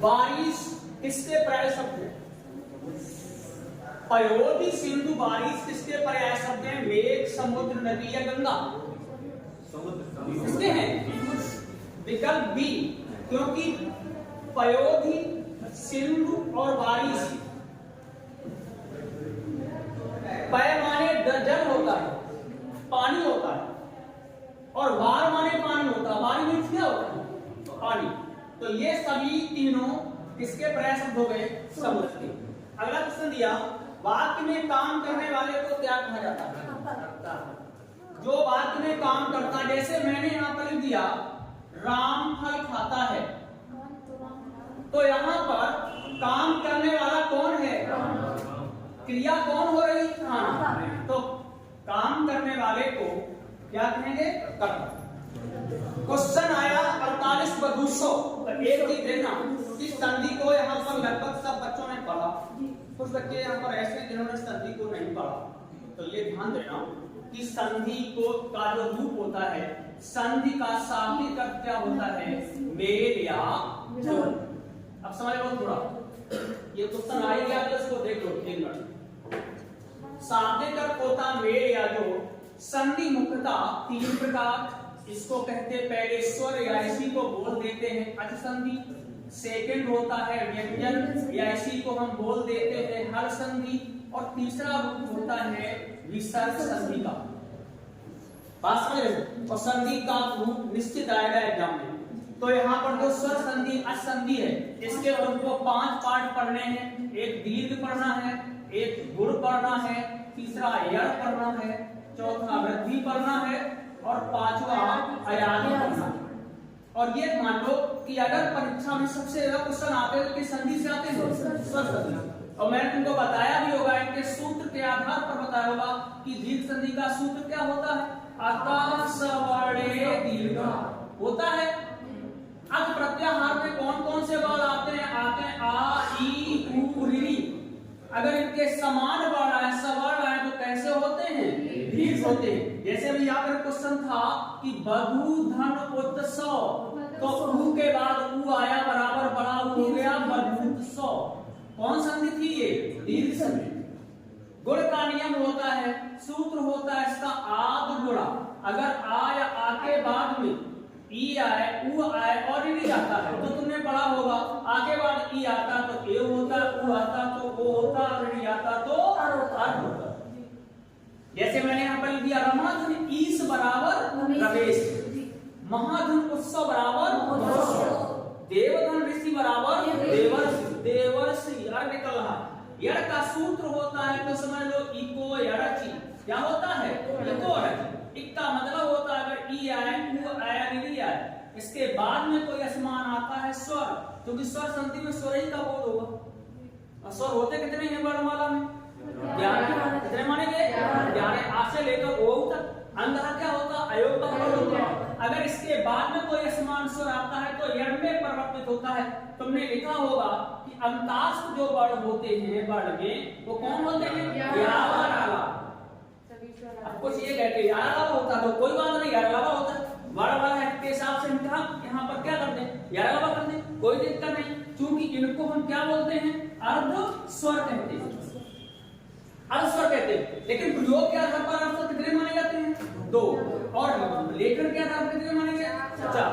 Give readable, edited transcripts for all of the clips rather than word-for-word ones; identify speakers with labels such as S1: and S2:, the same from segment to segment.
S1: बारिश किसके पर्याय शब्द है? पयोधि, सिंधु, बारिश किसके पर्याय शब्द हैं? मेघ, समुद्र, नदी या गंगा? किसके हैं? विकल्प बी, क्योंकि पयोधि, सिंधु और बारिश, पय माने जल होता है, पानी होता है, और वार माने पानी होता है। वारी में क्या होता है? पानी। तो ये सभी तीनों किसके पर्याय शब्द हो गए? समुद्र के। अगला क्वेश्चन दिया, वाक्य में काम करने वाले को क्या कहा जाता है? जो वाक्य में काम करता है, जैसे मैंने यहाँ पर लिख दिया राम फल खाता है, तो यहाँ पर काम करने वाला कौन है? क्रिया कौन हो रही? खाना। तो काम करने वाले को क्या कहेंगे? कर्ता। क्वेश्चन आया 48/200। एक चीज देखना, इस संधि को यहाँ पर लगभग सब बच्चों ने पढ़ा, कुछ बच्चे यहाँ पर ऐसे जिन्होंने संधि को नहीं पढ़ा, तो ये ध्यान देना कि संधि को का जो रूप होता है, संधि का शाब्दिक अर्थ क्या होता है? मेल या जोड़। अब समझ लो थोड़ा, ये क्वेश्चन आ गया तो इसको देख लो एक मिनट। शाब्दिक अर्थ होता मेल या जोड़। संधि मुख्यतः 3 प्रकार, इसको कहते हैं पहले स्वर या इसी को बोल देते हैं अच संधि, सेकंड होता है व्यंजन या इसी को हम बोल देते हैं हर संधि, और तीसरा रूप होता है विसर्ग संधि का। बात समझ रहे हो? और संधि का रूप निश्चित आएगा एग्जाम में। तो यहाँ पर जो स्वर संधि अच संधि है, इसके हमको 5 पार्ट पढ़ने हैं। एक दीर्घ पढ़ना है, एक गुण पढ़ना है, तीसरा यड़ पढ़ना है, चौथा वृद्धि पढ़ना है, और 5वां अयादी पढ़ना है। और ये मान लो कि अगर परीक्षा में सबसे ज्यादा क्वेश्चन आते हैं तो किस संधि से आते हैं? स्वर संधि। और मैंने तुमको बताया भी होगा, इनके सूत्र के आधार पर बताया होगा कि दीर्घ संधि का सूत्र क्या होता है? अतः सवर्णे दीर्घ होता है। अब प्रत्याहार में कौन कौन से वर्ण आते हैं? आते हैं आ, ई, उ, ऋ। अगर इनके समान वर्ण आए, सवर्ण आए, तो कैसे होते हैं? दीर्घ होते हैं। जैसे अभी यहाँ पर क्वेश्चन था कि बधु धन उत्सव, तो उ के बाद उ आया बराबर बड़ा उ हो गया बधुत्सव। कौन संधि थी ये? दीर्घ संधि। गुण का नियम होता है, सूत्र होता है इसका आद गुणा। अगर आ या आ के बाद में ई आए, उ आए और ऋ आता है, तो तुमने पढ़ा होगा आगे बाद ई आता तो ए होता, उ आता तो ओ होता, ऋ आता तो अर होता। जैसे मैंने यहाँ पर दिया रमाधुन ईस बराबर रमेश, महाधुन उत्सव बराबर महोत्सव, देवधन ऋषि बराबर देवर्षि, देवर्षि यड़ निकल रहा। यड़ का सूत्र होता है तो समझ लो इको यड़चि। क्या होता है? इको यड़चि। इक्का मतलब होता है अगर ई आए, उ आए, ऋ आए, इसके बाद में कोई असमान आता है स्वर, क्योंकि स्वर संधि में स्वर ही का बोध होगा। स्वर होते कितने हैं वर्णमाला में? 11। कितने मानेंगे? 11। आ से लेकर ओ तक। अंधा क्या होता? अयोग का बोध होता है। अगर इसके बाद में कोई असमान स्वर आता है तो यड़ में परिवर्तित होता है। तुमने लिखा होगा कि अंतास्थ जो वर्ण होते हैं वर्ण में, वो कौन होते हैं? यावा। अब कुछ ये कहते हैं यारा होता है, तो कोई बात नहीं, यारा होता है। वर्ण वाला के हिसाब से हम यहाँ पर क्या करते हैं? यारा कर दें, कोई दिक्कत नहीं, क्योंकि इनको हम क्या बोलते हैं? अर्ध स्वर कहते हैं, अर्ध स्वर कहते हैं। लेकिन प्रयोग के आधार पर अर्ध स्वर कितने माने जाते हैं? 2। और लेखन के आधार पर कितने माने जाते हैं? 4।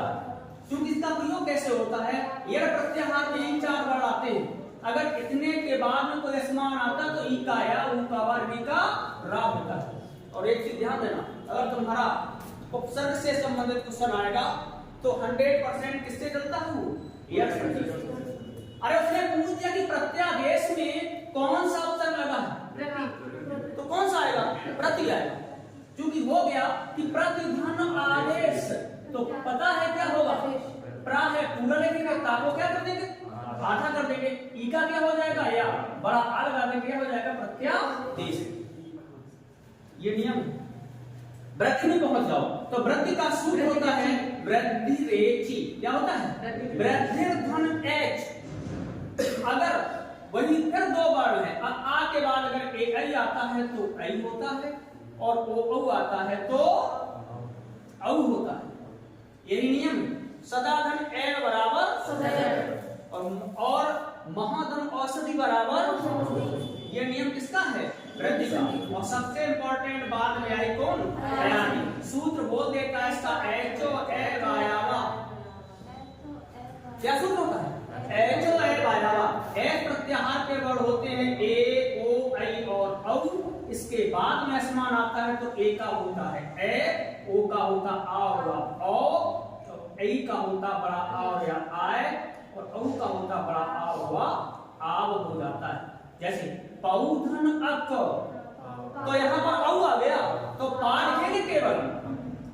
S1: क्योंकि इसका प्रयोग कैसे होता है? यड़ प्रत्याहार में ही 4 वर्ण आते हैं। अगर इतने के बाद में कोई असमान आता तो ई का या, उ का, वा, ऋ का रा होता है। और एक चीज ध्यान देना, अगर तुम्हारा उपसर्ग से संबंधित क्वेश्चन आएगा तो 100% किससे चलता है? वो यड़ से। अरे उसने पूछ दिया कि प्रत्यादेश में कौन सा उपसर्ग लगा है, तो कौन सा आएगा? प्रति आएगा। क्योंकि हो गया कि प्रतिधन आदेश, तो पता है क्या होगा? प्रा है पूरा लिखेंगे, ता को क्या कर देंगे? आधा कर देंगे। ई का क्या हो जाएगा? या बड़ा आ लगा देंगे, क्या हो जाएगा? प्रत्यादेश। ये नियम। वृद्धि में पहुंच जाओ तो वृद्धि का सूत्र होता है वृद्धि रेचि। क्या होता है? वृद्धि धन एच। अगर वही फिर 2 वर्ण है, आ के बाद अगर एक आई आता है तो आई होता है, और ओ आता है तो औ होता है। यही नियम। सदा धन एन बराबर सदैव। और महाधन औषधि बराबर, ये नियम किसका है? वृद्धि का। और सबसे इंपॉर्टेंट बात में आई कौन? अयानी। सूत्र बोल देता है इसका एचो ए वायावा। क्या सूत्र होता है? एचो ए वायावा। ए प्रत्याहार के वर्ड होते हैं ए, ओ, ऐ और औ। इसके बाद में असमान आता है तो ए का होता है ए, ओ का होता आ हुआ औ, ऐ का होता बड़ा आ या आय, और औ का होता बड़ा आ हुआ आव हो जाता है। जैसे पौधन अक, तो यहाँ पर औ आ गया तो पा लिखेंगे केवल,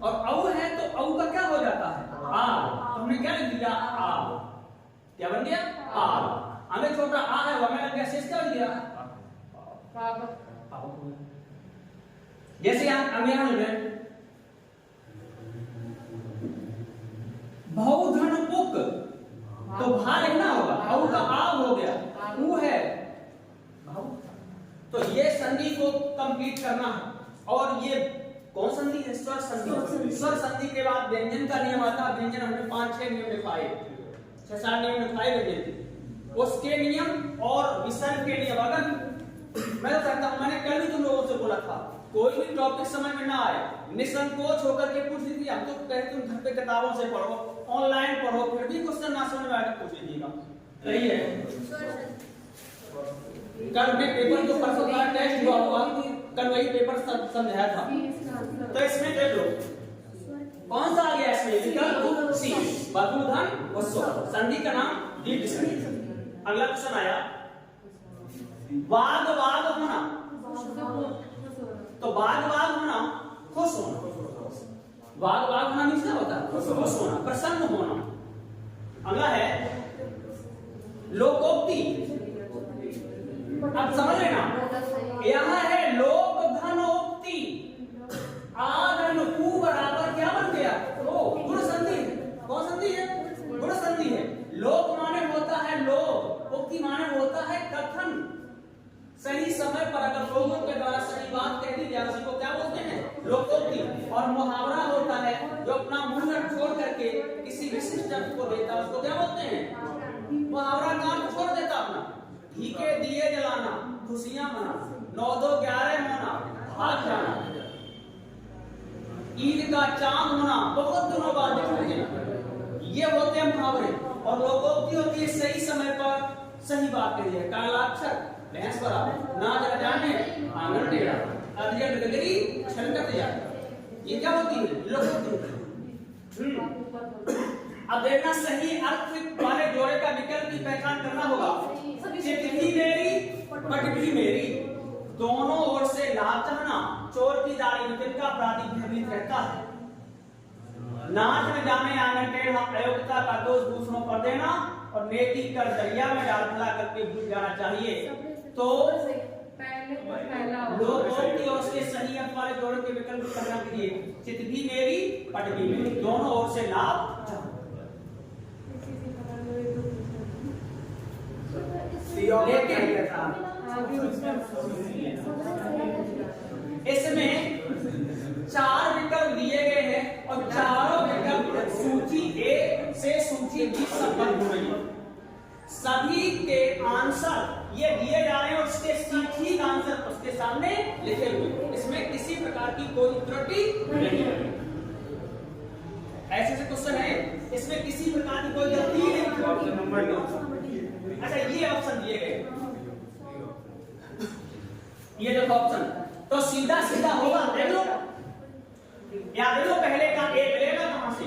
S1: और औ है तो औ का क्या हो जाता है? आ। तो हमने क्या लिख दिया? आव। क्या बन गया? आव। हमें छोटा आ है वह में लग गया, शेष क्या बन गया? जैसे यहां में बहुधन पुक, तो भा लिखना होगा, औ का आव हो गया, ऊ है तो ये संधि को कंप्लीट करना है। और ये कौन संधि है? स्वर संधि। स्वर संधि के बाद व्यंजन का नियम आता है। व्यंजन हमने 5-6 नियम लिखाए, 6-7 नियम लिखाए व्यंजन, उसके नियम और विसर्ग के नियम। अगर मैं तो कहता हूं, मैंने कल भी तुम लोगों से बोला था, कोई भी टॉपिक समझ में ना आए निसंकोच होकर के पूछ लीजिए। हम तो कहते तुम घर पे किताबों से पढ़ो, ऑनलाइन पढ़ो, फिर भी क्वेश्चन ना समझ में आए तो पूछ लीजिएगा। सही है। कल भी पेपर जो परसों का टेस्ट हुआ होगा, कल वही पेपर समझाया था। तो इसमें देख लो कौन सा आ गया इसमें? विकल्प सी, बहुधन व स्वर। संधि का नाम दीर्घ संधि। अगला क्वेश्चन आया वाद वाद होना, तो वाद वाद होना खुश होना। वाद वाद होना मीन्स क्या होता है? खुश होना, प्रसन्न होना। अगला है लोकोक्ति। अब समझ लेना, यहां है लोक धनोक्ति। आधन उ बराबर क्या बन गया? गुण संधि। कौन संधि है? गुण संधि है। लोक माने होता है लोक, उक्ति माने होता है कथन। सही समय पर अगर लोगों के द्वारा सही बात कह दी जाए उसको क्या बोलते हैं? लोकोक्ति। और मुहावरा होता है जो अपना मुंह छोड़ करके किसी विशिष्ट अर्थ को देता है, उसको क्या बोलते हैं? मुहावरा काम छोड़ देता अपना। घी के दिए जलाना, खुशियां मनाना, 9-2-11 होना, भाग जाना, ईद का चांद होना, बहुत दिनों बाद देखोगे, ये होते हैं मुहावरे। और लोकोक्ति होती है सही समय पर सही बात कही है। कालाक्षर भैंस बराबर, ना जरा जाने आंगन टेढ़ा, अधजट गगरी छलकत जाए, ये क्या होती है? लोकोक्ति। अब देखना सही अर्थ वाले जोड़े का विकल्प की पहचान करना होगा। चित भी मेरी पट भी मेरी, दोनों ओर से लाभ चाहना, चोर की दाढ़ी में तिनका अपराधी भयभीत रहता है। नाच में जाने आंगन टेढ़ा, अयोग्यता का दोष दूसरों पर देना, और नेकी कर दरिया में डाल फैला करके भूल जाना चाहिए। तो लोकोक्ति और उसके सही अर्थ वाले जोड़े के विकल्प करना के लिए चित भी मेरी पट भी मेरी, दोनों ओर से लाभ चाहना। इसमें 4 विकल्प दिए गए हैं और चारों विकल्प सूची ए से सूची बी संबंध हो रही है। सभी के आंसर ये दिए जा रहे हैं और उसके ठीक आंसर उसके सामने लिखे हुए, इसमें किसी प्रकार की कोई त्रुटि नहीं है। ऐसे क्वेश्चन है, इसमें किसी प्रकार की कोई गलती नहीं। अच्छा, ये ऑप्शन दिए गए, ये देखो ऑप्शन, तो सीधा सीधा होगा। देख लो, याद देख लो, पहले का ए मिलेगा कहां से?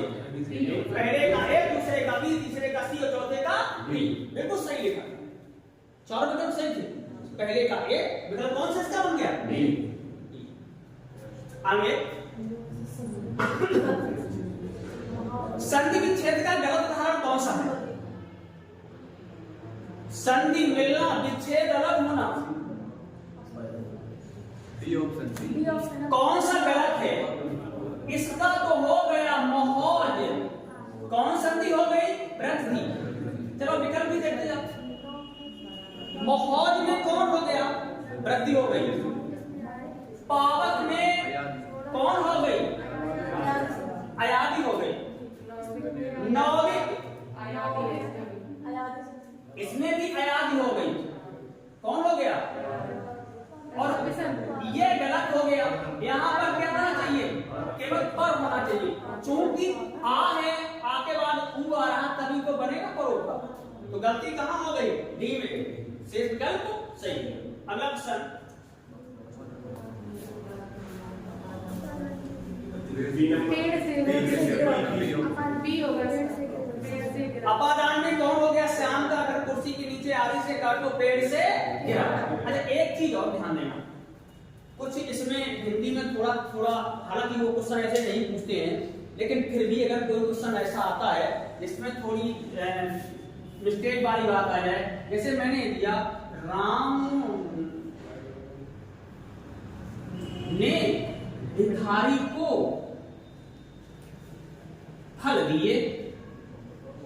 S1: पहले का ए, दूसरे का बी, तीसरे का सी और चौथे का बी। बिल्कुल सही लिखा, चारों विकल्प सही थे। पहले का ए, विकल्प कौन सा इसका बन गया? बी। आगे संधि विच्छेद का गलत उदाहरण कौन सा है? संधि मिलना, विच्छेद अलग होना, कौन सा गलत है? इसका तो हो गया महोज। कौन संधि हो गई? वृद्धि। चलो विकल्प भी देखते जाओ। महोज में कौन हो गया? वृद्धि हो गई। पावक में कौन हो गई? अयादी हो गई। नौविक यहाँ पर क्या होना चाहिए, केवल पर होना चाहिए। चूंकि आ है, आ के बाद ऊ आ रहा, तभी तो बनेगा पर होगा। तो गलती कहाँ हो गई, डी में। शेष विकल्प सही है। अगला क्वेश्चन, अपादान में कौन हो गया, श्याम का अगर कुर्सी के नीचे आदि से काट तो पेड़ से गिरा। अच्छा एक चीज और ध्यान देना, कुछ इसमें हिंदी में थोड़ा थोड़ा, हालांकि वो क्वेश्चन ऐसे नहीं पूछते हैं, लेकिन फिर भी अगर कोई क्वेश्चन ऐसा आता है जिसमें थोड़ी मिस्टेक वाली बात आ जाए, जैसे मैंने दिया राम ने भिखारी को फल दिए।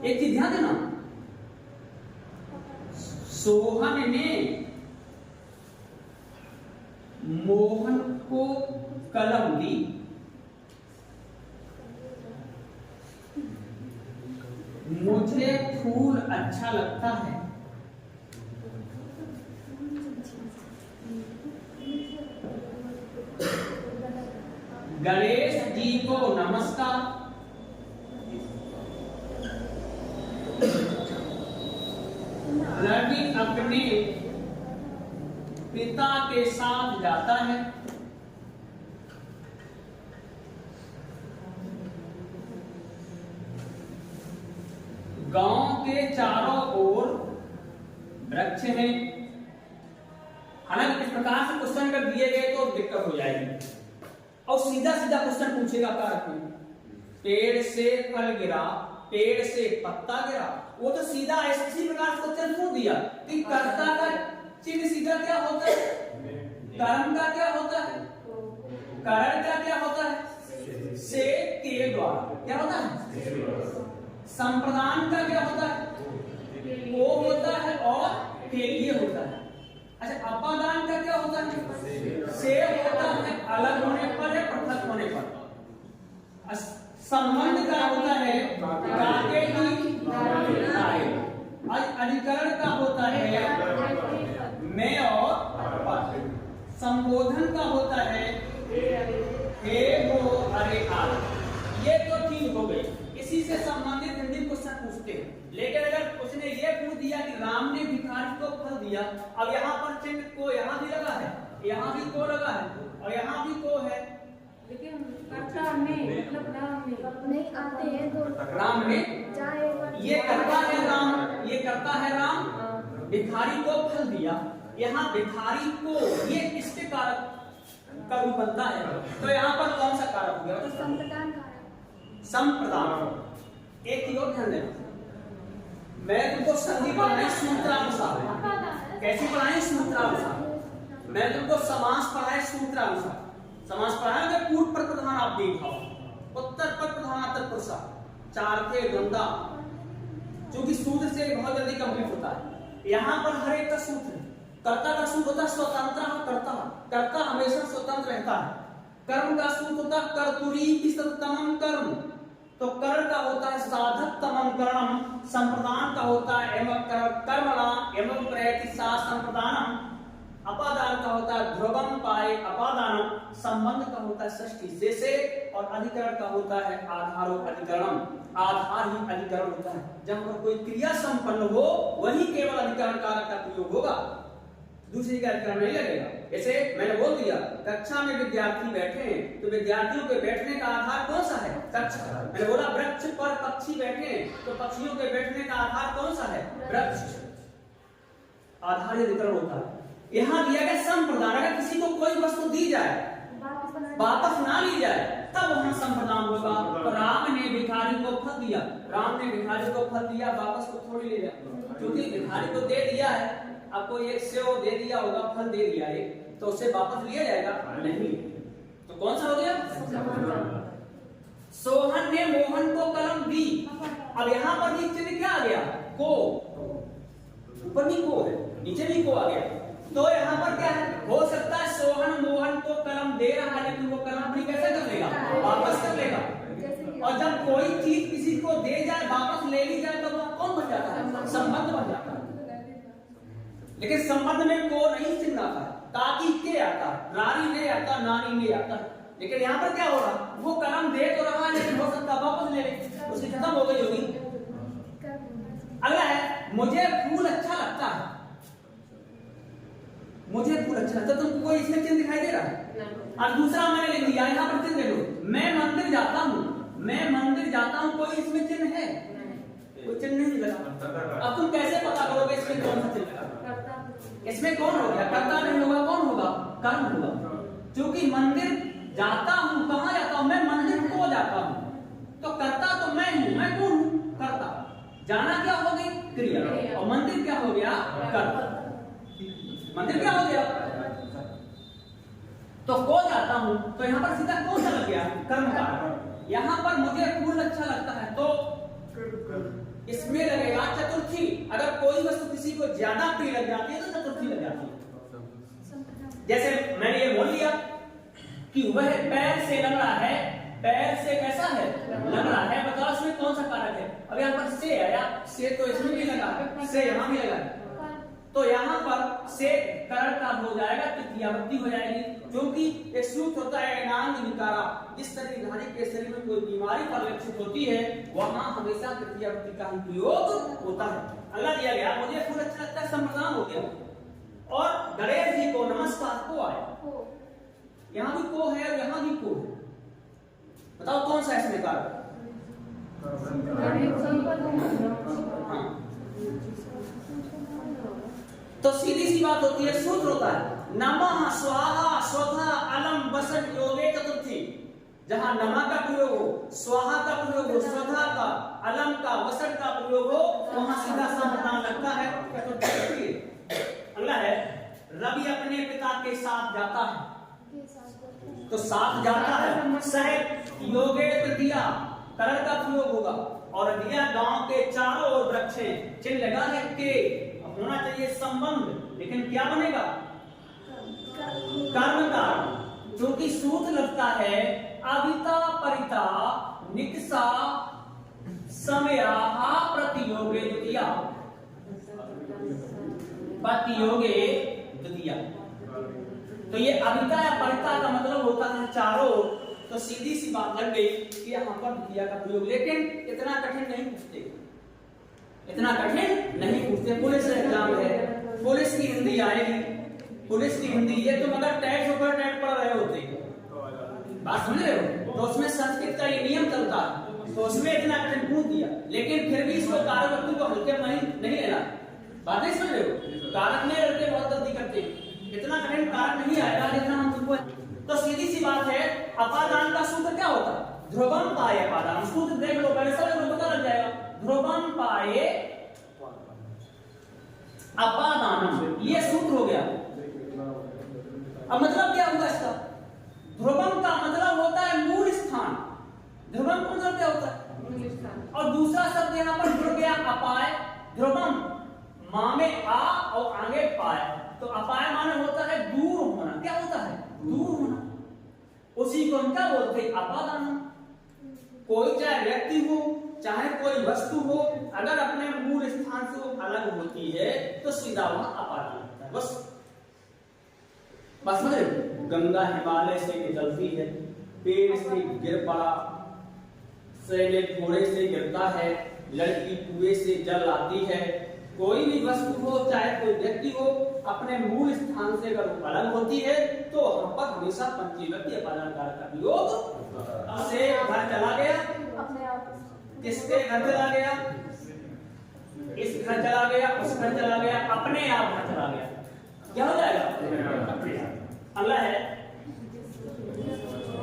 S1: एक चीज ध्यान देना, सोहन ने मोहन को कलम दी। मुझे फूल अच्छा लगता है। गणेश जी को नमस्कार। रवि अपने पिता के साथ जाता है। गांव के चारों ओर वृक्ष हैं। हालांकि इस प्रकार से क्वेश्चन अगर दिए गए तो दिक्कत हो जाएगी, और सीधा सीधा क्वेश्चन पूछेगा कारक में, पेड़ से फल गिरा, पेड़ से पत्ता गिरा। वो तो सीधा इसी प्रकार से क्वेश्चन पूछ दिया कि कर्ता का चिन्ह सीधा क्या होता है, कर्म का क्या होता है, कारण का क्या होता है, से के द्वारा क्या होता है, संप्रदान का क्या होता है, वो होता है और के लिए होता है। अच्छा अपादान का क्या होता है, से होता है अलग होने पर या पृथक होने पर। संबंध का होता है काके की अधिकरण का होता है मैं और पर। संबोधन का होता है हे वो अरे आ। ये तो ठीक हो गई, इसी से संबंधित हिंदी क्वेश्चन पूछते हैं। लेकिन अगर उसने ये पूछ दिया कि राम ने भिखारी को फल दिया, अब यहाँ पर चिन्ह को यहाँ भी लगा है, यहाँ भी को लगा है और यहाँ भी को है,
S2: लेकिन कर्ता में मतलब राम में नहीं आते हैं तो
S1: राम ने ये करता है राम, ये करता है राम, भिखारी को फल दिया। यहाँ भिखारी को ये किसके कारक का रूप बनता है, तो यहाँ पर कौन सा कारक हो गया, तो
S2: संप्रदान कारक।
S1: संप्रदान। एक चीज और ध्यान देना, मैं तुमको संधि पढ़ाई सूत्रानुसार, कैसी पढ़ाई सूत्रानुसार, मैं तुमको समास पढ़ाई सूत्रानुसार। समास पढ़ाया अगर पूर्व पर प्रधान आप देखो, उत्तर पर प्रधान तत्पुरुषा, चार थे द्वंद्वा, क्योंकि सूत्र से बहुत जल्दी कंप्लीट होता है। यहाँ पर हर एक का सूत्र, कर्ता का सूत्र होता है स्वतंत्र कर्ता, कर्ता हमेशा स्वतंत्र रहता है। कर्म का सूत्र होता है कर्तुरी तमम कर्म, तो कर का होता है साधक तमम कर्म। संप्रदान का होता है एवं कर्मणा एवं प्रयति सा संप्रदानम। अपादान का होता है ध्रुवम पाए अपादानम। संबंध का होता है षष्ठी से और अधिकरण का होता है आधारो अधिकरणम। आधार ही अधिकरण होता है, जहां पर कोई क्रिया संपन्न हो वही केवल अधिकरण कारक का प्रयोग होगा, दूसरी का अधिकरण नहीं लगेगा। जैसे मैंने बोल दिया कक्षा में विद्यार्थी बैठे हैं, तो विद्यार्थियों के बैठने का आधार कौन सा है, कक्षा। मैंने बोला वृक्ष पर पक्षी बैठे हैं, तो पक्षियों के बैठने का आधार कौन सा है, वृक्ष। आधार ही अधिकरण होता है। यहाँ दिया गया संप्रदान, अगर किसी को कोई वस्तु दी जाए वापस ना ली जाए तब वहां संप्रदान होगा। तो राम ने भिखारी को फल दिया, राम ने भिखारी को फल दिया, वापस को थोड़ी ले जाए, क्योंकि भिखारी को दे दिया है। आपको एक सेव दे दिया होगा, फल दे दिया एक, तो उससे वापस लिया जाएगा नहीं। तो कौन सा हो गया, सोहन ने मोहन को कलम दी। अब यहाँ पर भी चिन्ह क्या आ गया, को, ऊपर भी को है, नीचे भी को आ गया। तो यहाँ पर क्या है, हो सकता है सोहन मोहन को कलम दे रहा है, लेकिन वो कलम अपनी कैसे कर लेगा, वापस कर लेगा। और जब कोई चीज किसी को दे जाए वापस ले ली जाए तो वो कौन बन जाता है, संबंध बन जाता है। लेकिन संबंध में को नहीं चिन्ह आता है, ताकि के आता, रानी ने आता, नानी ने आता। लेकिन यहाँ पर क्या हो रहा, वो कलम दे तो रहा है लेकिन हो सकता वापस ले ले, उसकी खत्म हो गई होगी। अगला है मुझे फूल अच्छा लगता है। मुझे फूल अच्छा लगता है, तुमको कोई इसमें चिन्ह दिखाई दे रहा है? और दूसरा मैंने लिख दिया, यहाँ पर चिन्ह दे दो, मैं मंदिर जाता हूँ। मैं मंदिर जाता हूँ, कोई इसमें चिन्ह है? कोई चिन्ह नहीं लगा। अब तुम कैसे पता करोगे इसमें कौन सा चिन्ह लगा? इसमें कौन हो गया? कर्ता नहीं होगा, कौन होगा? कर्म होगा। क्योंकि मंदिर जाता हूँ, कहाँ जाता हूँ? मैं मंदिर को जाता हूँ। तो कर्ता तो मैं हूँ, मैं कौन हूँ? कर्ता। जाना क्या हो गई? क्रिया। और मंदिर क्या हो गया? कर्म। मंदिर क्या हो गया? तो को जाता हूं, तो यहां पर सीधा कौन सा लग गया? कर्म का। यहां पर मुझे फूल अच्छा लगता है तो इसमें लगेगा चतुर्थी। अगर कोई वस्तु किसी को ज्यादा प्रिय लग जाती है तो चतुर्थी लग जाती है। जैसे मैंने ये बोल लिया कि वह पैर से लग रहा है, पैर से कैसा है? लग रहा है। बताओ इसमें कौन सा कारक है? अब यहाँ पर से आया, से तो इसमें भी लगा है, से यहाँ भी लगा है, तो यहाँ पर से करण का हो जाएगा, तृतीयावृत्ति हो जाएगी। क्योंकि एक सूत्र होता है एनांग निकारा, जिस शरीरधारी के शरीर में कोई बीमारी परिलक्षित होती है वहां हमेशा तृतीयावृत्ति का ही प्रयोग होता है। अगला दिया गया, मुझे फूल अच्छा लगता है, संप्रदान हो गया। और गणेश जी को नमस्कार को आया, यहाँ भी को है और यहाँ भी को है। बताओ कौन सा इसमें कारक? हाँ, तो सीधी सी बात होती है, सूत्र होता है नमः स्वाहा स्वधा अलम वसन योगे चतुर्थी। जहां नमः का प्रयोग हो, स्वाहा का प्रयोग हो, स्वधा का, अलम का, वसन का प्रयोग हो, वहां सीधा संप्रदान लगता है, चतुर्थी। अगला है रवि अपने पिता के साथ जाता है, तो साथ जाता है, सह योगे तृतीया करण का प्रयोग होगा। और दिया गांव के चारों ओर वृक्ष हैं, चिन्ह लगा है के, होना चाहिए संबंध, लेकिन क्या बनेगा? कर्म का। क्योंकि सूत्र लगता है अविता परिता निकसा समया प्रतियोगे द्वितीया, प्रतियोगे द्वितीया। तो ये अविता या परिता का मतलब होता है चारों। तो सीधी सी बात लग गई कि यहाँ पर द्वितीया का प्रयोग, लेकिन इतना कठिन नहीं पूछते, इतना कठिन नहीं पूछते। पुलिस एग्जाम है, पुलिस की हिंदी आएगी, पुलिस की हिंदी, ये तुम अगर टैट ऊपर टैट पढ़ रहे होते, बात समझ रहे हो, तो उसमें संस्कृत का ये नियम चलता है, तो उसमें इतना कठिन पूछ दिया। लेकिन फिर भी इसको कारक वस्तु को हल्के में नहीं लेना, बात नहीं समझ रहे हो? कारक में लड़के बहुत गलती करते हैं, इतना कठिन कारक नहीं आएगा जितना हम तुमको। तो सीधी सी बात है, अपादान का सूत्र क्या होता है? ध्रुवम पाए अपादान। सूत्र देख लो पहले, सब पता लग जाएगा। ध्रुवम पाए अपादानम, ये सूत्र हो गया। अब मतलब क्या होगा इसका? ध्रुवम का मतलब होता है मूल स्थान। ध्रुवम का मतलब क्या होता है? और दूसरा शब्द यहाँ पर जुड़ गया अपाय। ध्रुवम माँ में आ और आगे पाए, तो अपाय माने होता है दूर होना। क्या होता है? दूर होना। उसी को हम क्या बोलते हैं? अपादान। कोई चाहे व्यक्ति हो चाहे कोई वस्तु हो, अगर अपने मूल स्थान से वो अलग होती है तो सीधा वहां अपादान होता है। बस समझ, गंगा हिमालय से निकलती है, पेड़ से गिर पड़ा, सैले घोड़े से गिरता है, लड़की कुएं से जल आती है। कोई भी वस्तु हो चाहे कोई व्यक्ति हो, अपने मूल स्थान से अगर अलग होती है तो वहां पर हमेशा पंचविभक्ति अपादान कारक का प्रयोग। से घर चला गया, किसके घर चला गया? इस घर चला गया, उस घर चला गया, अपने आप घर चला गया, क्या हो जाएगा? अगला है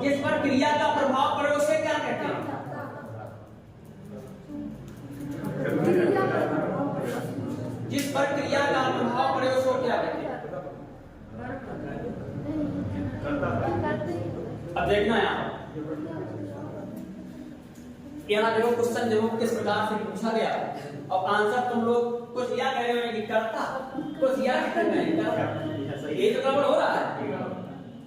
S1: जिस पर क्रिया का प्रभाव पड़े उसे क्या कहते हैं? जिस पर क्रिया का प्रभाव पड़े उसको क्या कहते हैं? अब देखना यहाँ देखो क्वेश्चन देखो किस प्रकार से पूछा गया, और आंसर तुम लोग कुछ या कह रहे हो कि करता, कुछ या कह रहे हैं ये तो गड़बड़ हो रहा है।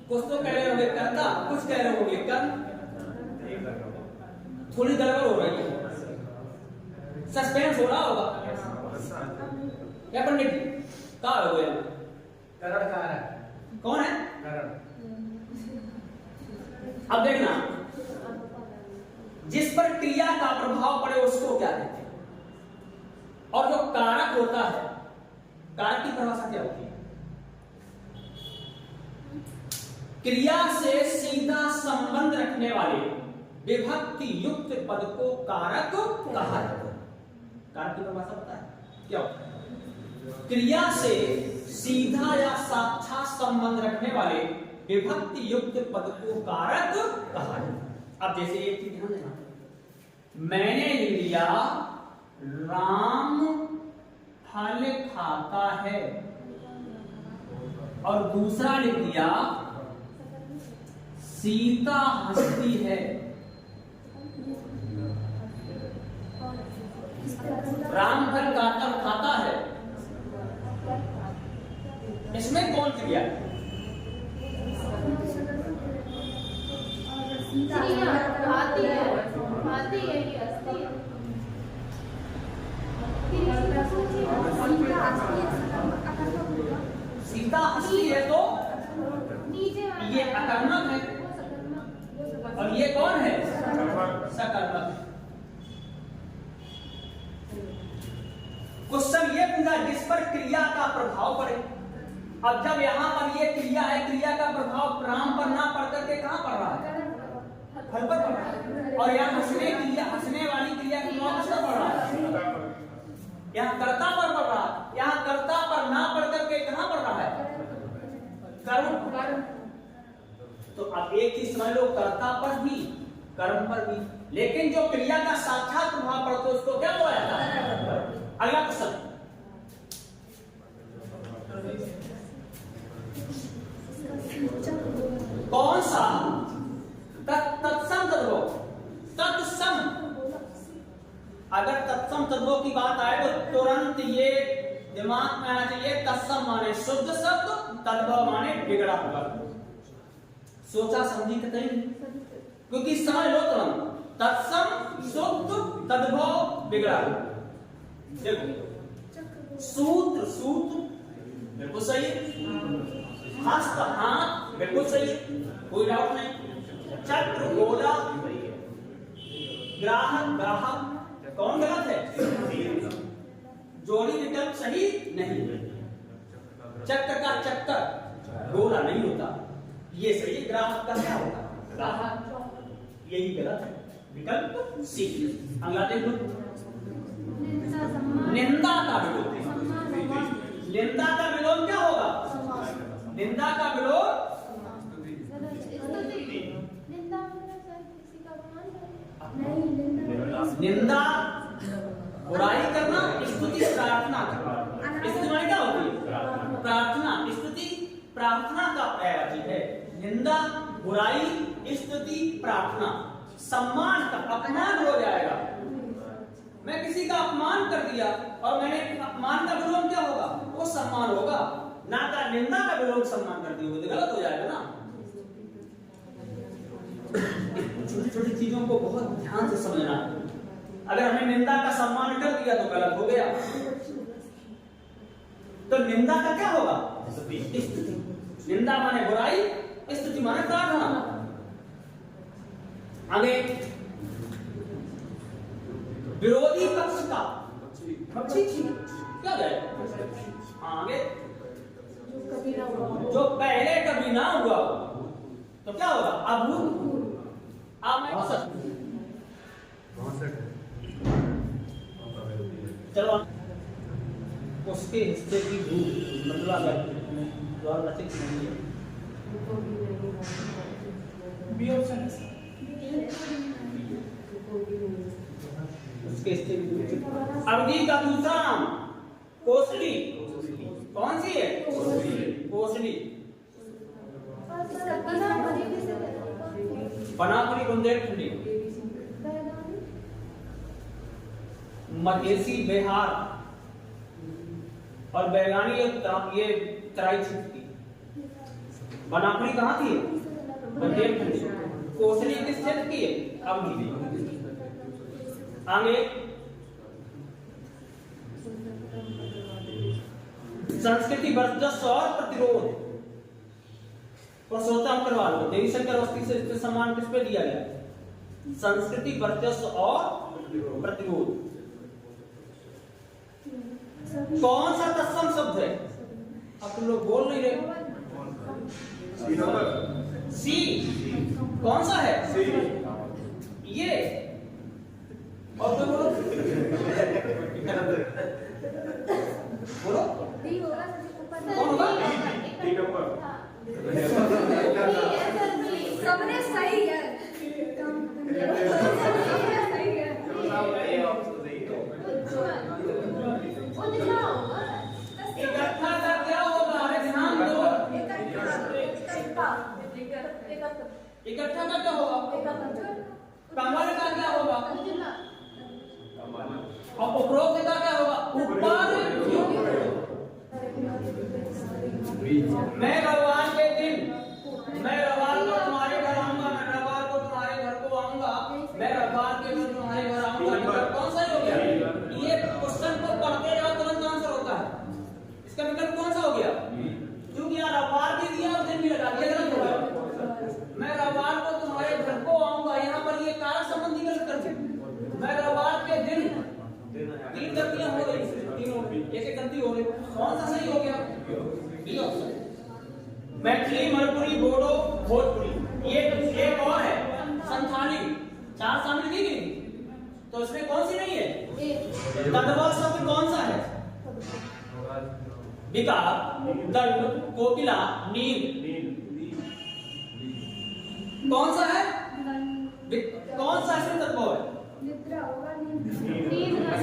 S1: कुछ तो कह रहे होंगे करता, कुछ कह रहे होंगे कर, थोड़ी गड़बड़ हो रही है, सस्पेंस हो रहा होगा। क्या पंडित जी कहा हो गया?
S3: करण कारक
S1: कौन है? अब देखना, जिस पर क्रिया का प्रभाव पड़े उसको क्या कहते हैं, और जो कारक होता है, कारक की परिभाषा क्या होती है? क्रिया से सीधा संबंध रखने वाले विभक्ति युक्त पद को कारक कहा जाता है। कारक की परिभाषा पता है क्या होता है? क्रिया से सीधा या साक्षात संबंध रखने वाले विभक्ति युक्त पद को कारक कहा जाता है। अब जैसे एक चीज ध्यान देना, मैंने लिख लिया राम फल खाता है, और दूसरा लिख दिया सीता हंसती है। राम फल खाता है, इसमें कौन क्रिया है? सीता हंसती है तो ये अकर्मक है, और ये कौन है? सकर्मक। क्वेश्चन ये पूछा जिस पर क्रिया का प्रभाव पड़े। अब जब यहां पर ये क्रिया है, क्रिया का प्रभाव राम पर ना पड़ करके कहां पड़ रहा है? फल पर पड़ रहा है। और यहाँ हंसने वाली क्रिया का प्रभाव किस पर पड़ रहा है? यहाँ कर्ता पर पड़ रहा है। यहाँ कर्ता पर ना पड़ करके कहां पड़ रहा है? कर्म। तो अब एक चीज समझ लो, कर्ता पर भी कर्म पर भी, लेकिन जो क्रिया का साक्षात प्रभाव पड़ता है उसको क्या बोला जाता है? अगला क्वेश्चन, कौन सा तत्सम तद्भव? तत्सम, अगर तत्सम तद्भव की बात आए तो तुरंत ये दिमाग में आना चाहिए, तत्सम माने शुद्ध शब्द, तद्भव माने बिगड़ा हुआ। सोचा समझी तो नहीं, क्योंकि समझ लो तुरंत, तत्सम शुद्ध, तद्भव बिगड़ा। देखो सूत्र बिल्कुल सही, हस्त हाथ बिल्कुल सही, कोई डाउट नहीं। चक्र गोला, ग्राहक कौन गलत है? जोड़ी विकल्प सही नहीं। चक्र का चक्कर गोला नहीं होता, ये सही। ग्राहक का क्या होता? ग्राहक, यही गलत है, विकल्प सी। अगला देख लो, निंदा का विलोम। निंदा का विलोम क्या होगा? निंदा का विलोम निंदा बुराई करना, स्तुति प्रार्थना करना। स्तुति माने क्या होती है? प्रार्थना। स्तुति प्रार्थना का प्रयास है। निंदा बुराई, स्तुति प्रार्थना। सम्मान का अपमान हो जाएगा। मैं किसी का अपमान कर दिया और मैंने अपमान का विलोम क्या होगा? वो सम्मान होगा, ना का निंदा का विलोम सम्मान कर दिया तो गलत हो जाएगा ना। छोटी छोटी चीजों को बहुत ध्यान से समझना। अगर हमने निंदा का सम्मान कर दिया तो गलत हो गया। तो निंदा का क्या होगा? स्तुति। निंदा माने बुराई, स्तुति माने प्रार्थना। आगे विरोधी पक्ष का क्या जाए? आगे जो पहले कभी ना हुआ तो क्या होगा? अभूतपूर्व। चलो उसके हिस्से की भूख मतलब द्वारा रचित नहीं है। उसके हिस्से की भूख। अवधि का दूसरा नाम कोसली। कौन सी है? कोसली। बनापुरी, बुंदेलखंडी, मधेसी, बिहार और बैगानी ये तराई क्षेत्र की। बनापुरी कहाँ की है? बुंदेलखंडी। कोसली किस क्षेत्र की है? अवधी। आगे संस्कृति वर्चस्व और प्रतिरोध। पुरुषोत्तम करवा लो। देवी शंकर अवस्थी से सम्मान किस पे दिया गया? संस्कृति, वर्चस्व और प्रतिरोध। कौन सा तत्सम शब्द है? अब तुम लोग बोल नहीं रहे। सी। कौन सा है? ये। और तो बोलो बोलो कौन होगा?
S2: सबने सही है।
S1: इकट्ठा का क्या होगा? अरे ध्यान दो। इकट्ठा का क्या होगा? कमल का क्या होगा? और उपरोक्त का क्या होगा? ऊपर। मैं रविवार के दिन, मैं रविवार को तुम्हारे घर आऊंगा, मैं रविवार को तुम्हारे घर को आऊंगा, मैं रविवार के दिन तुम्हारे घर आऊंगा। कौन सा हो गया? ये क्वेश्चन को पढ़ते जाओ तुरंत आंसर होता है। इसका विकल्प कौन सा हो गया? क्योंकि यहाँ रविवार भी दिया और दिन भी लगा दिया, गलत हो गया। मैं रविवार को तुम्हारे घर को आऊंगा, यहाँ पर ये कारक संबंधी गलत कर दिया। मैं रविवार के दिन, तीन गलतियां हो गई, तीनों एक गलती हो गई। कौन सा सही हो गया? B option. मैथिली, मणिपुरी, बोडो, भोजपुरी। ये एक और है संथाली। 4 शामिल की गई, तो इसमें कौन सी नहीं है? तदवा शब्द कौन सा है? विकार, दंड, कोकिला, नींद। कौन सा है? कौन सा इसमें तत्व है?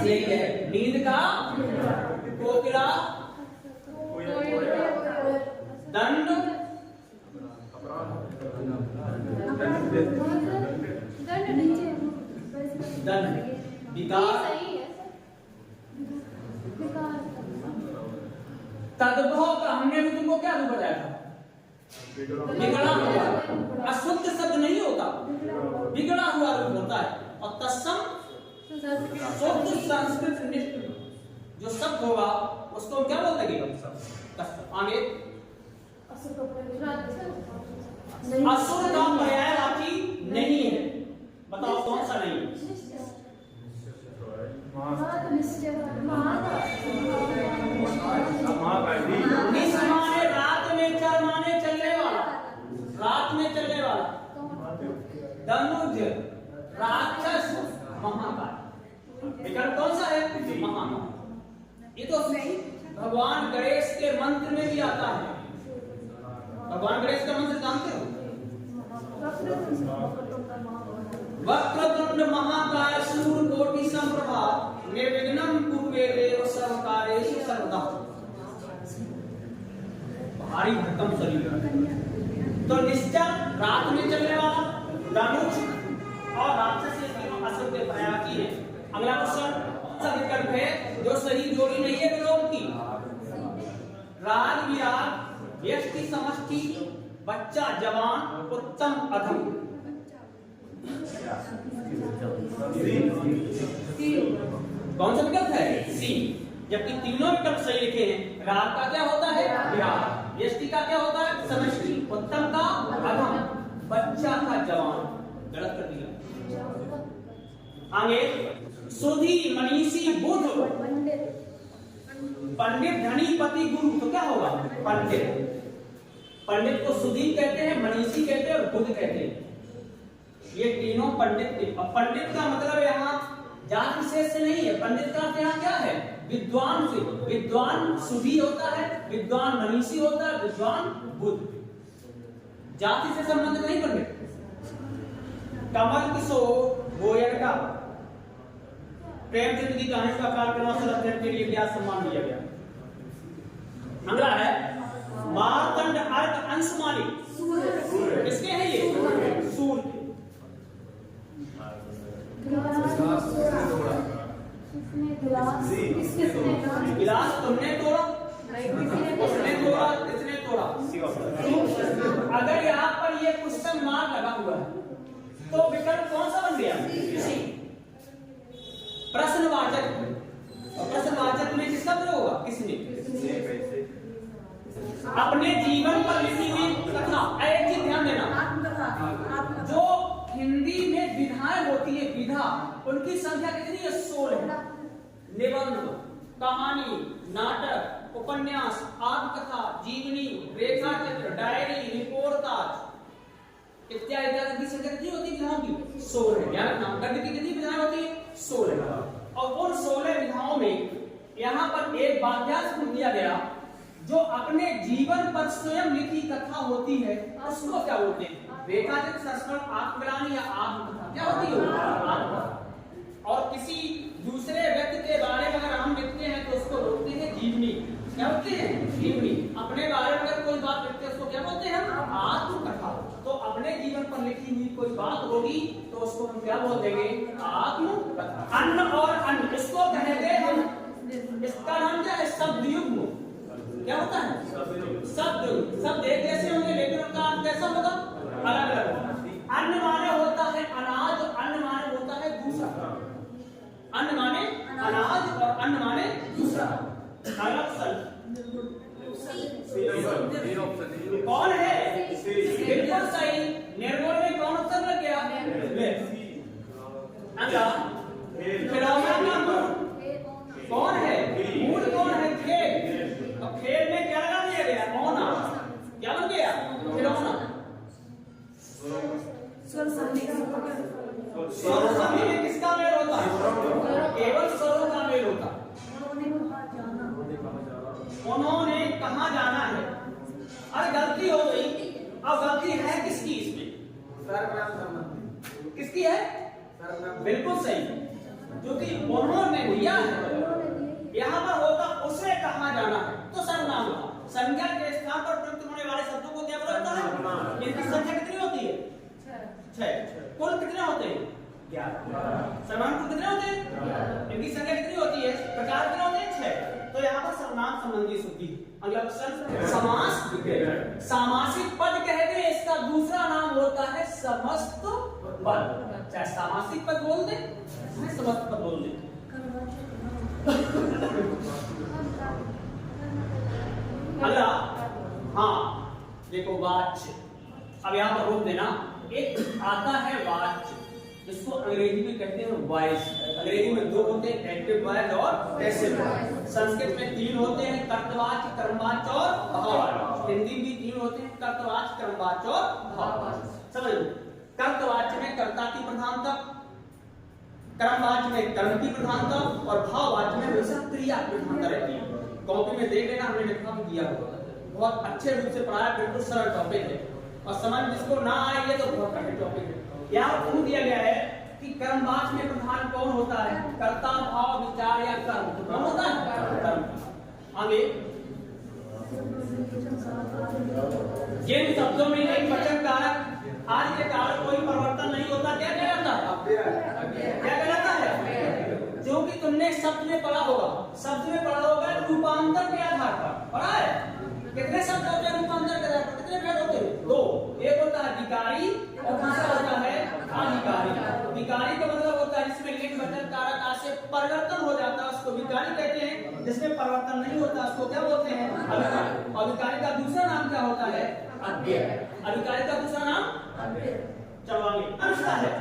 S1: यही है, नींद का, कोकिला, दंड, दंड, विकार, तद्भव का हमने भी तुमको क्या बताया था? बिगड़ा हुआ। अशुद्ध शब्द नहीं होता, बिगड़ा हुआ रूप होता है। और तत्सम शुद्ध संस्कृत निष्ठ जो शब्द होगा उसको हम क्या बोलते हैं? आगे असुर का पर्यायवाची नहीं है, बताओ कौन सा नहीं है? निस माने रात में, चर माने चलने वाला, रात में चलने वाला, धनुज, राक्षस, महाकाल। विकल्प कौन सा है? महाकाल। ये तो भगवान गणेश के मंत्र में भी आता है। भगवान गणेश का मंत्र जानते हो? वक्रतुंड महाकाय सूर्यकोटि समप्रभा निर्विघ्नं कुरुते सर्वकार्येषु सर्वदा। भारी भरकम शरीर। तो निश्चल, रात में चलने वाला, धनुष और राक्षस, ये तीनों असुर के पर्यायवाची हैं। अगला क्वेश्चन सब विकल्प है, जो सही जोड़ी नहीं है विलोम की। राग, विराग, व्यष्टि, समष्टि, बच्चा, जवान, उत्तम, अधम। कौन सा विकल्प है? सी। जबकि तीनों विकल्प सही लिखे हैं। राग का क्या होता है? विराग। व्यष्टि का क्या होता है? समष्टि। उत्तम का अधम। बच्चा का जवान। गलत कर दिया। आगे सुधी, मनीषी, बुध, पंडित, धनी, पति, गुरु। तो क्या होगा? पंडित। पंडित को सुधी कहते हैं, मनीषी कहते हैं और बुध कहते हैं। ये तीनों पंडित थे। अब पंडित का मतलब यहाँ जात विशेष से नहीं है। पंडित का यहाँ क्या है? विद्वान से। विद्वान सुधी होता है, विद्वान मनीषी होता है, विद्वान बुध। जाति से संबंध नहीं पंडित। कमल किशोर गोयरका प्रेमचंद की कहानी का कालक्रमानुसार अध्ययन के लिए व्यास सम्मान दिया गया। अगला है मार्तंड अर्क अंशमाली। किसके हैं ये? सूर्य। गिलास तुमने तोड़ा, उसने तोड़ा, इसने तोड़ा। अगर यहाँ पर ये क्वेश्चन मार्क लगा हुआ है तो विकल्प कौन सा बन गया? प्रश्नवाचक। प्रश्नवाचक में किसका प्रयोग होगा? किसने? अपने जीवन पर लिखी हुई कथा। संख्या कितनी है? 16। निबंध, कहानी, नाटक, उपन्यास, आत्मकथा, जीवनी, रेखाचित्र, डायरी, रिपोर्टाज इत्यादि इत्यादि की संख्या कितनी होती है विधाओं की? 16। याद रखना, गद्य की कितनी विधाएं होती है? 16। और उन 16 विधाओं में यहाँ पर एक वाक्यांश दिया गया, जो अपने जीवन पर स्वयं लिखी कथा होती है उसको क्या बोलते हैं? रेखाचित्र, संस्मरण, आत्मग्लानि या आत्मकथा। क्या होती है? आत्मकथा। और किसी दूसरे व्यक्ति के बारे में अगर हम लिखते हैं तो उसको बोलते हैं जीवनी। क्या बोलते हैं? जीवनी। अपने बारे में अगर कोई बात लिखते हैं उसको क्या बोलते हैं? आत्मकथा। तो अपने जीवन पर लिखी हुई कोई बात होगी तो उसको हम क्या बोल देंगे? आत्मकथा। अन्न और अन्न इसको कहेंगे हम, इसका नाम क्या है? शब्द युग्म। क्या होता है? शब्द। शब्द एक जैसे होंगे लेकिन उनका अर्थ कैसा होगा? अलग अलग। अन्न माने होता है अनाज, अन्न माने होता है दूसरा। अन्न माने अनाज और अन्न माने दूसरा। कौन है? बिल्कुल सही। निर्गुण में कौन उत्तर लग गया? खिलौना का मूल कौन है? मूल कौन है? खेल। अब खेल में क्या लगा दिया गया? होना। क्या बन गया? खिलौना। स्वर संधि में किसका मेल होता है? केवल स्वरों का मेल होता है। उन्होंने कहाँ जाना है? अरे गलती हो गई। अब गलती है किसकी इसमें? किसकी है? बिल्कुल सही, क्योंकि उन्होंने दिया है। यहाँ पर होगा उसे कहाँ जाना है तो सर्वनाम होगा। संज्ञा के स्थान पर प्रयुक्त होने वाले शब्दों को क्या बोला जाता है? इनकी संख्या कितनी होती है? 6। कुल कितने होते हैं? 11। सर्वनाम कुल कितने होते हैं? इनकी संख्या कितनी होती है? प्रकार कितने होते हैं? 6। तो यहाँ पर सर्वनाम संबंधी शुद्धि। अगला क्वेश्चन, समास विग्रह। सामासिक पद कहते हैं, इसका दूसरा नाम होता है समस्त पद। चाहे सामासिक पद बोल दे, चाहे समस्त पद बोल दे। अगला, हाँ देखो वाच्य। अब यहाँ पर रोक देना। एक आता है वाच्य, इसको अंग्रेजी में कहते हैं वॉइस। अंग्रेजी में 2 होते हैं, एक्टिव वॉइस और पैसिव वॉइस। संस्कृत में 3 होते हैं, कर्तवाच्य, कर्मवाच्य और भाववाच्य। हिंदी भी 3 होते हैं, कर्तवाच्य, कर्मवाच्य और भाववाच्य। समझ लो, कर्तवाच्य में कर्ता की प्रधानता, कर्मवाच्य में कर्म की प्रधानता और भाववाच्य में हमेशा क्रिया की प्रधानता रहती है। कॉपी में देख लेना, हमने लिखा भी दिया होगा। बहुत अच्छे रूप से पढ़ाया, बिल्कुल सरल टॉपिक है और समझ जिसको ना आए ये तो बहुत कठिन टॉपिक है। यहाँ पर दिया गया है कि कर्मवाच्य में प्रधान कौन होता है? कर्ता, भाव, विचार या कर्म। कौन होता है? कर्म। आगे जिन शब्दों में एक वचन कारक आज के कारण कोई परिवर्तन नहीं होता, क्या कहलाता है? क्या कहलाता है? जो कि तुमने शब्द में पढ़ा होगा, शब्द में पढ़ा होगा रूपांतर के आधार पर। पढ़ा है? कितने शब्द होते हैं रूपांतर के आधार पर? कितने भेद होते हैं? 2। एक होता है विकारी और दूसरा होता है अधिकारी। विकारी का मतलब होता है जिसमें लिंग वचन कारक आ से परिवर्तन हो जाता है, उसको विकारी कहते हैं। जिसमें परिवर्तन नहीं होता उसको क्या बोलते हैं? अविकारी। और विकारी का दूसरा नाम क्या होता है? अव्यय। अधिकारी का दूसरा नाम? चलो आगे प्रश्न है।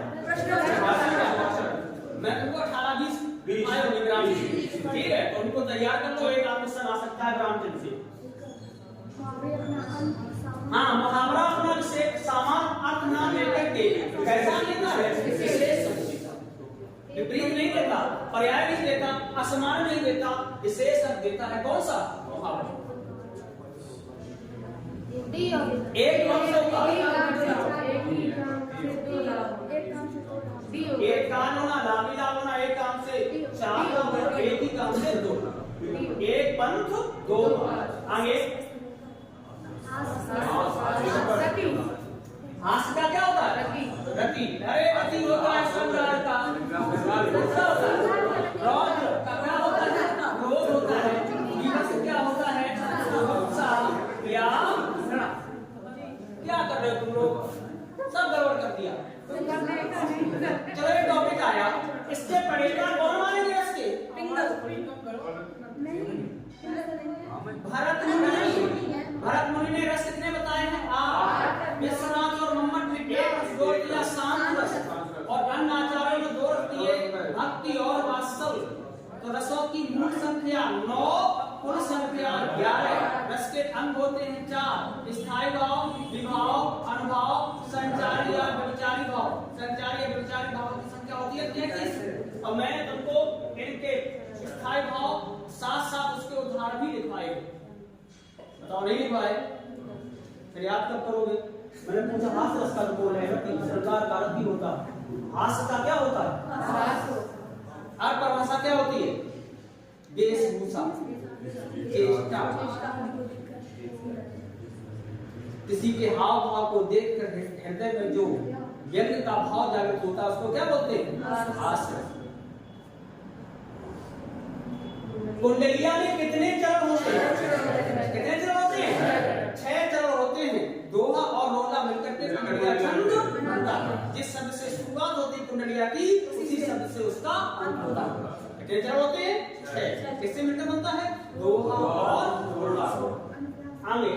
S1: मैं तुमको 18-20 आए होंगे ग्राम से, ठीक है? तो उनको तैयार कर लो। एक आप क्वेश्चन आ सकता है ग्राम से। हाँ, मुहावरा अपना विशेष सामान अर्थ नाम लेकर के कैसा लेता है? विपरीत नहीं देता, पर्याय नहीं देता, असमान नहीं देता, विशेष अर्थ देता है। कौन सा मुहावरा? एक काम होना, लाभी लाभ होना, एक काम से 4 काम होना, एक ही काम से 2। एक पंथ 2। आगे हास्य का क्या होता है? रति। अरे रति होता है संग्रह का। रौद्र का क्या होता है? क्रोध होता है। विवश क्या होता है? उत्साह। क्या कर रहे हो तुम लोग? सब गड़बड़ कर दिया। चलो एक टॉपिक आया, इससे पढ़ेगा कौन मानेंगे? इसके भरत मुनि ने रस कितने बताए हैं? 8। विश्वनाथ और मोहम्मद ने 1 रस जोड़ दिया, शांत रस। और अन्नाचार्य ने 2 रस दिए, भक्ति की और वास्तव। तो रसों की मूल संख्या 9, पूर्ण संख्या 11। रस के अंग होते हैं 4, स्थायी भाव, विभाव, अनुभाव, संचारी या व्यभिचारी भाव। संचारी या व्यभिचारी भावों की संख्या होती है 33। और मैंने तुमको इनके स्थायी भाव साथ साथ उसके उदाहरण भी लिखवाए। बताओ नहीं लिखवाए? फिर याद कब करोगे? मैंने पूछा हास्य रस का तो बोल रहे हैं कि सरकार कारक भी होता है। हास्य का क्या होता है? अर्थ परिभाषा क्या होती है? वेशभूषा, चेष्टा। किसी के हाव भाव को देखकर हृदय में जो व्यंग का भाव जागृत होता है उसको क्या बोलते हैं? हास्य। कुंडलिया में कितने चरण होते हैं? कितने चरण होते हैं? 6 चरण होते हैं। दोहा और रोला मिलकर के कुंडलिया छंद बनता है। जिस शब्द से शुरुआत होती है कुंडलिया की, उसी शब्द से उसका अंत होता है। कितने चरण होते हैं? 6। किससे मिलकर बनता है? दोहा और रोला। आगे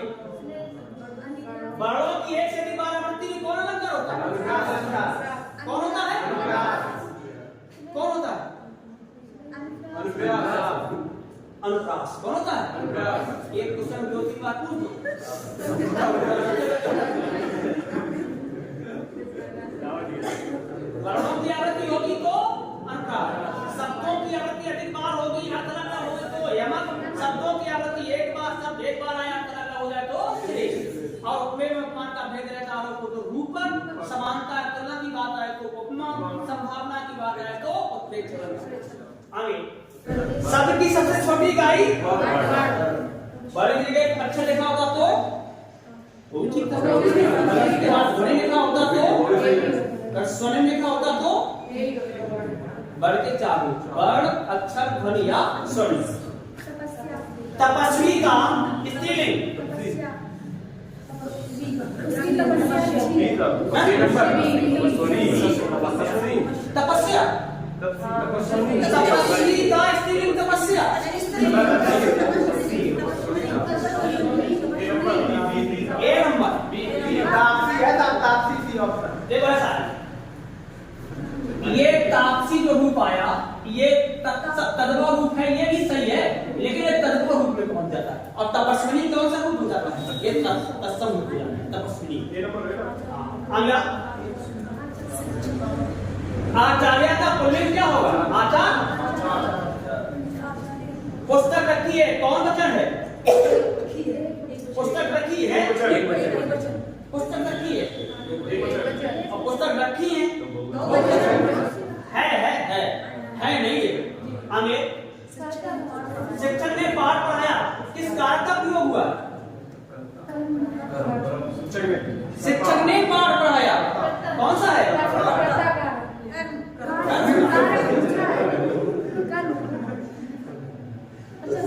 S1: वर्णों की एक से अधिक बार आवृत्ति में कौन अलंकार होता है? कौन होता है? कौन होता है? अनुप्रास। कौन होता है? एक क्वेश्चन 2-3 बार पूछ दो। वर्णों की आवृत्ति होगी तो अनुप्रास। शब्दों की आवृत्ति अधिक बार होगी, अर्थलगा होगी तो यमक। शब्दों की आवृत्ति एक बार, शब्द एक बार आया अर्थलगा हो जाए तो श्रेष्ठ। और उपमेय में उपमान का भेद रहता है तो रूपक, समानता अर्थलगा की बात आए तो उपमा, संभावना की बात आए तो उत्प्रेक्षण। आगे शब्द की सबसे छोटी इकाई बड़ी जगह अक्षर लिखा होगा तो वो ठीक था। के बाद ध्वनि लिखा होता तो स्वनिम लिखा होता तो बड़ के 4 बड़, अक्षर, ध्वनि या स्वनिम। तपस्वी का स्त्रीलिंग तपस्या। तपस्वी का स्त्रीलिंग तपस्या। ए नंबर देखो ऐसा ये तापसी जो रूप आया ये तद्भव रूप है, ये भी सही है, लेकिन ये तद्भव रूप में पहुंच जाता है। और तपस्विनी कौन सा रूप हो जाता है? ये तत्सम रूप हो जाता है, तपस्विनी। अगला आचार्य का पुल्लिंग क्या होगा? आचार्य। पुस्तक रखी है, कौन वचन है? पुस्तक रखी है, पुस्तक रखी है और पुस्तक रखी है नहीं है। आगे शिक्षक ने पाठ पढ़ाया, किस कारक का प्रयोग हुआ? शिक्षक ने पाठ पढ़ाया, कौन सा है?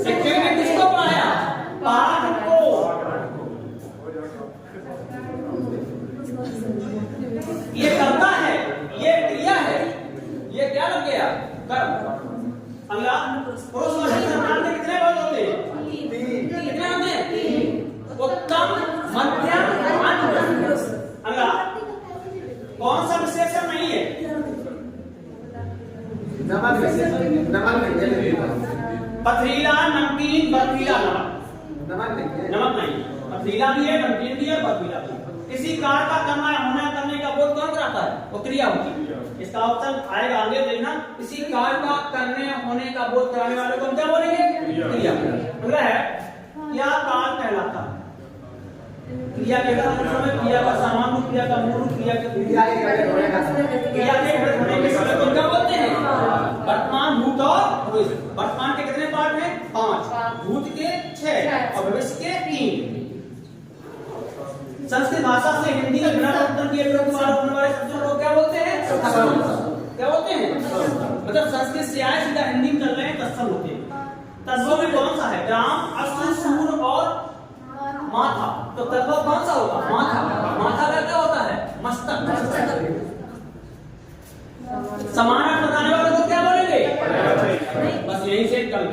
S1: शिक्षक ने किसको पढ़ाया? पाठ को। ये कर्ता है, ये क्रिया है, ये क्या लग गया? कर्म। अगला पुरुषवाचक सर्वनाम के कितने पद होते हैं? 3। कितने होते हैं? उत्तम, मध्यम, अंत। अगला कौन सा विशेषण नहीं है? पथरीला, नमकीन, बर्फीला। नमक नहीं। पथरीला भी है, नमकीन भी है, बर्फीला भी है। किसी कार्य का करना होना करने का बोध कौन कराता है? वो क्रिया होती है। इसका ऑप्शन आएगा आगे देखना। किसी कार्य का करने होने का बोध कराने वाले को क्या बोलेंगे? क्रिया। अगला है क्या काल कहलाता है? क्रिया के क्रिया का सामान्य रूप, क्रिया का मूल रूप, क्रिया के होने के समय को क्या बोलते हैं? वर्तमान, भूत और भविष्य। वर्तमान के कितने पार्ट हैं? 5, भूत के 6 और भविष्य के 3। संस्कृत भाषा से हिंदी में बिना परिवर्तन किए प्रयोग होने वाले शब्दों को क्या बोलते हैं? क्या बोलते हैं? मतलब संस्कृत से आए सीधा हिंदी में चल रहे हैं, तत्सम होते हैं। तद्भव में कौन सा है? ग्राम, अश्व, सूर और माथा। तो तद्भव कौन सा होगा? माथा। माथा का क्या होता है? मस्तक। समान अर्थ बताने वाले को क्या बोलेंगे? बस यहीं से कर